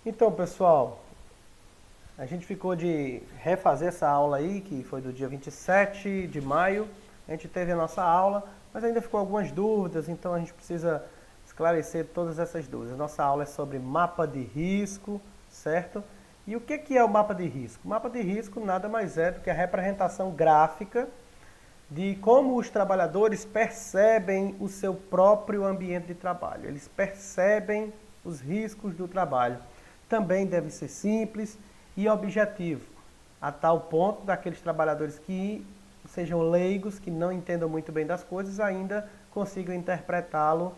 Então, pessoal, a gente ficou de refazer essa aula aí, que foi do dia 27 de maio. A gente teve a nossa aula, mas ainda ficou algumas dúvidas, então a gente precisa esclarecer todas essas dúvidas. Nossa aula é sobre mapa de risco, certo? E o que é o mapa de risco? O mapa de risco nada mais é do que a representação gráfica de como os trabalhadores percebem o seu próprio ambiente de trabalho. Eles percebem os riscos do trabalho. Também deve ser simples e objetivo, a tal ponto daqueles trabalhadores que sejam leigos, que não entendam muito bem das coisas, ainda consigam interpretá-lo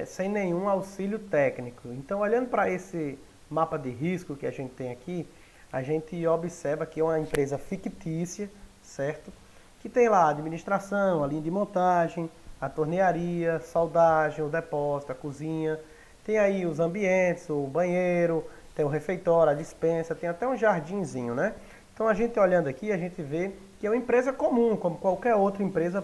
sem nenhum auxílio técnico. Então, olhando para esse mapa de risco que a gente tem aqui, a gente observa que é uma empresa fictícia, certo? Que tem lá a administração, a linha de montagem, a tornearia, soldagem, o depósito, a cozinha. Tem aí os ambientes, o banheiro, tem o refeitório, a despensa, tem até um jardinzinho, né? Então a gente olhando aqui, a gente vê que é uma empresa comum, como qualquer outra empresa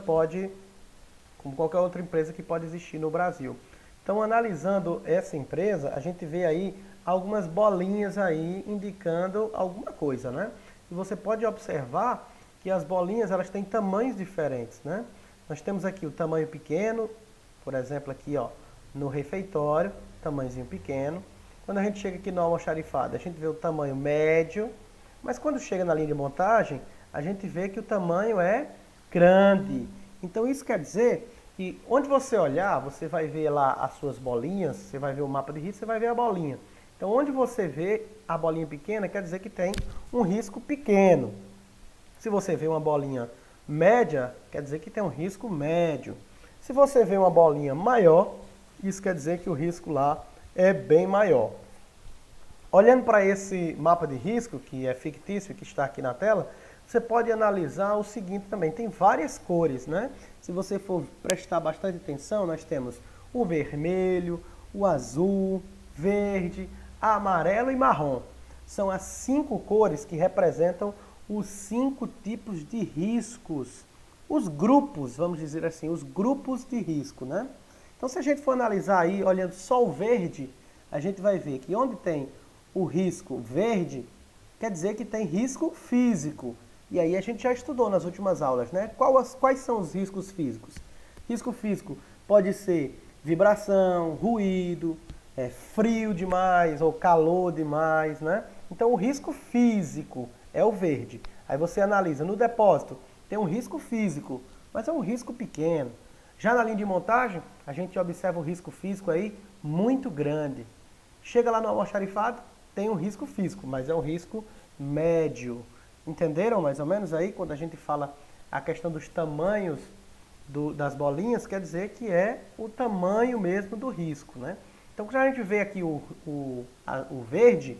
que pode existir no Brasil. Então, analisando essa empresa, a gente vê aí algumas bolinhas aí indicando alguma coisa, né? E você pode observar que as bolinhas elas têm tamanhos diferentes, né? Nós temos aqui o tamanho pequeno, por exemplo, aqui ó, no refeitório, tamanhozinho pequeno. Quando a gente chega aqui no almoxarifado, a gente vê o tamanho médio, mas quando chega na linha de montagem, a gente vê que o tamanho é grande. Então isso quer dizer que onde você olhar, você vai ver lá as suas bolinhas, você vai ver o mapa de risco, você vai ver a bolinha. Então onde você vê a bolinha pequena, quer dizer que tem um risco pequeno. Se você vê uma bolinha média, quer dizer que tem um risco médio. Se você vê uma bolinha maior, isso quer dizer que o risco lá é bem maior. Olhando para esse mapa de risco, que é fictício, que está aqui na tela, você pode analisar o seguinte também, tem várias cores, né? Se você for prestar bastante atenção, nós temos o vermelho, o azul, verde, amarelo e marrom. São as 5 cores que representam os 5 tipos de riscos. Os grupos, vamos dizer assim, os grupos de risco, né? Então, se a gente for analisar aí, olhando só o verde, a gente vai ver que onde tem o risco verde, quer dizer que tem risco físico. E aí a gente já estudou nas últimas aulas, né? Quais são os riscos físicos? Risco físico pode ser vibração, ruído, frio demais ou calor demais, né? Então o risco físico é o verde. Aí você analisa, no depósito tem um risco físico, mas é um risco pequeno. Já na linha de montagem, a gente observa o risco físico aí muito grande. Chega lá no almoxarifado, tem um risco físico, mas é um risco médio. Entenderam mais ou menos aí quando a gente fala a questão dos tamanhos das bolinhas, quer dizer que é o tamanho mesmo do risco, né? Então, quando a gente vê aqui o verde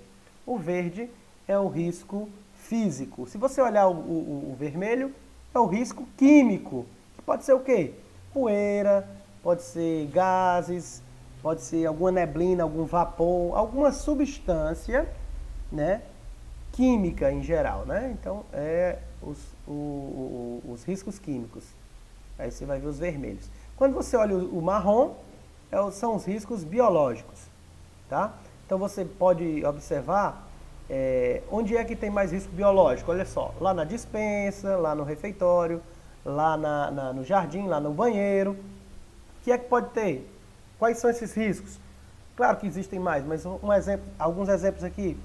é o risco físico. Se você olhar o vermelho, é o risco químico. Que pode ser o quê? Poeira, pode ser gases, pode ser alguma neblina, algum vapor, alguma substância, né? Química em geral, né? Então, os riscos químicos. Aí você vai ver os vermelhos. Quando você olha o marrom, são os riscos biológicos, tá? Então você pode observar onde é que tem mais risco biológico. Olha só, lá na despensa, lá no refeitório, lá no jardim, lá no banheiro. O que é que pode ter? Quais são esses riscos? Claro que existem mais, mas alguns exemplos aqui.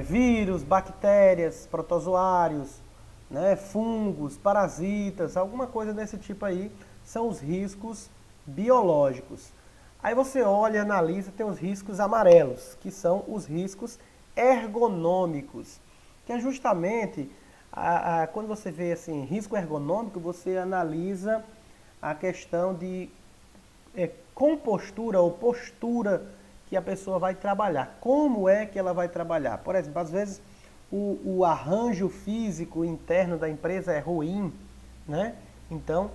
Vírus, bactérias, protozoários, né, fungos, parasitas, alguma coisa desse tipo aí, são os riscos biológicos. Aí você olha, analisa, tem os riscos amarelos, que são os riscos ergonômicos, que é justamente, quando você vê assim, risco ergonômico, você analisa a questão de compostura ou postura que a pessoa vai trabalhar. Como é que ela vai trabalhar? Por exemplo, às vezes o arranjo físico interno da empresa é ruim, né? Então,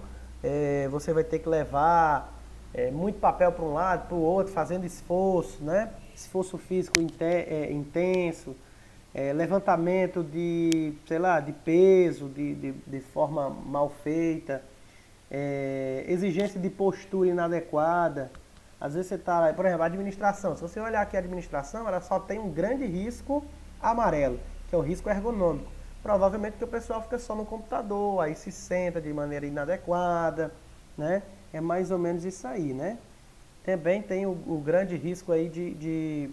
você vai ter que levar muito papel para um lado, para o outro, fazendo esforço, né? Esforço físico intenso, levantamento de, sei lá, de peso, de forma mal feita, exigência de postura inadequada. Às vezes você está, por exemplo, a administração. Se você olhar aqui a administração, ela só tem um grande risco amarelo, que é o risco ergonômico. Provavelmente que o pessoal fica só no computador, aí se senta de maneira inadequada, né? É mais ou menos isso aí, né? Também tem o grande risco aí de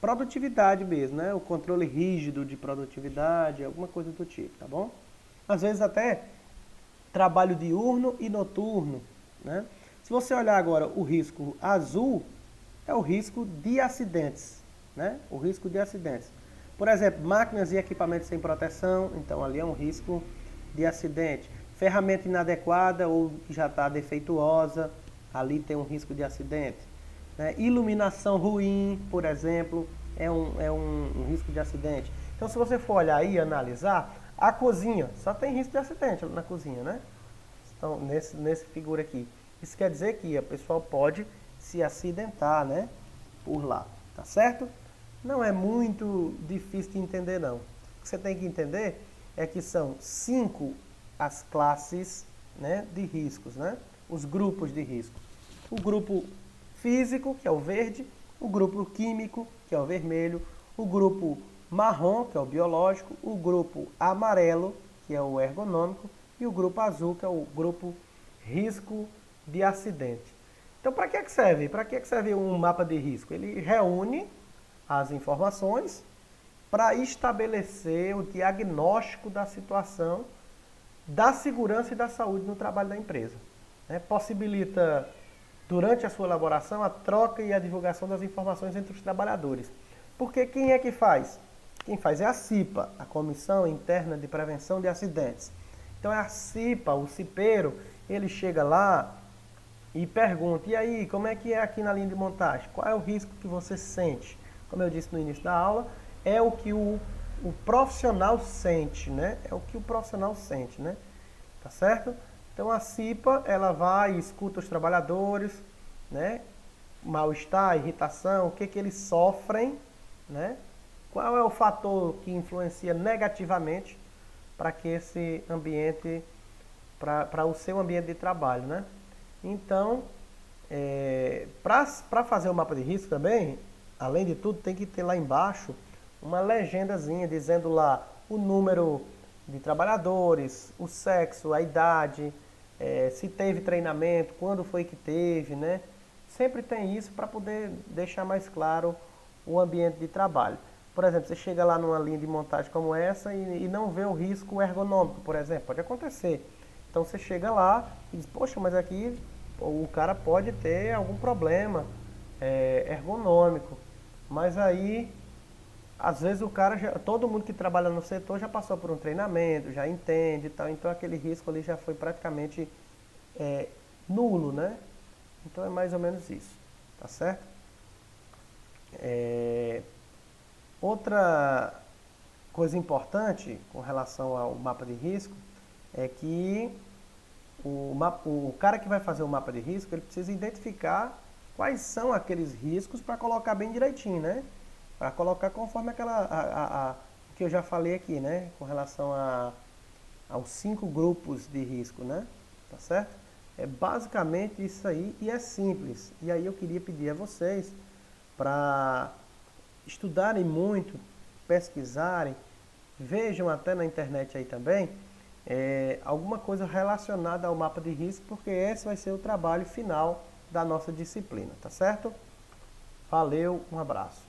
produtividade mesmo, né? O controle rígido de produtividade, alguma coisa do tipo, tá bom? Às vezes até trabalho diurno e noturno, né? Se você olhar agora o risco azul, é o risco de acidentes, né? O risco de acidentes. Por exemplo, máquinas e equipamentos sem proteção, então ali é um risco de acidente. Ferramenta inadequada ou que já está defeituosa, ali tem um risco de acidente. Né? Iluminação ruim, por exemplo, é um risco de acidente. Então, se você for olhar aí e analisar, a cozinha só tem risco de acidente na cozinha, né? Então, nesse figura aqui. Isso quer dizer que a pessoa pode se acidentar, né? Por lá, tá certo? Não é muito difícil de entender, não. O que você tem que entender é que são 5 as classes, né, de riscos, né? Os grupos de risco. O grupo físico, que é o verde, o grupo químico, que é o vermelho, o grupo marrom, que é o biológico, o grupo amarelo, que é o ergonômico, e o grupo azul, que é o grupo risco de acidente. Então, para que serve? Para que serve um mapa de risco? Ele reúne as informações para estabelecer o diagnóstico da situação da segurança e da saúde no trabalho da empresa. Né? Possibilita, durante a sua elaboração, a troca e a divulgação das informações entre os trabalhadores. Porque quem é que faz? Quem faz é a CIPA, a Comissão Interna de Prevenção de Acidentes. Então é a CIPA, o cipeiro, ele chega lá e pergunta, e aí, como é que é aqui na linha de montagem? Qual é o risco que você sente? Como eu disse no início da aula, é o que o profissional sente, né? É o que o profissional sente, né? Tá certo? Então a CIPA, ela vai e escuta os trabalhadores, né? Mal-estar, irritação, o que eles sofrem, né? Qual é o fator que influencia negativamente para que esse ambiente, para o seu ambiente de trabalho, né? Então, para fazer o mapa de risco também, além de tudo, tem que ter lá embaixo uma legendazinha dizendo lá o número de trabalhadores, o sexo, a idade, se teve treinamento, quando foi que teve, né? Sempre tem isso para poder deixar mais claro o ambiente de trabalho. Por exemplo, você chega lá numa linha de montagem como essa e não vê o risco ergonômico, por exemplo, pode acontecer. Então você chega lá e diz, poxa, mas aqui o cara pode ter algum problema ergonômico. Mas aí, às vezes o cara, todo mundo que trabalha no setor já passou por um treinamento, já entende e tal, então aquele risco ali já foi praticamente nulo, né? Então é mais ou menos isso, tá certo? Outra coisa importante com relação ao mapa de risco é que o cara que vai fazer o mapa de risco, ele precisa identificar quais são aqueles riscos para colocar bem direitinho, né? Para colocar conforme que eu já falei aqui, né? Com relação aos 5 grupos de risco, né? Tá certo? É basicamente isso aí e é simples. E aí eu queria pedir a vocês para estudarem muito, pesquisarem, vejam até na internet aí também, alguma coisa relacionada ao mapa de risco, porque esse vai ser o trabalho final da nossa disciplina, tá certo? Valeu, um abraço.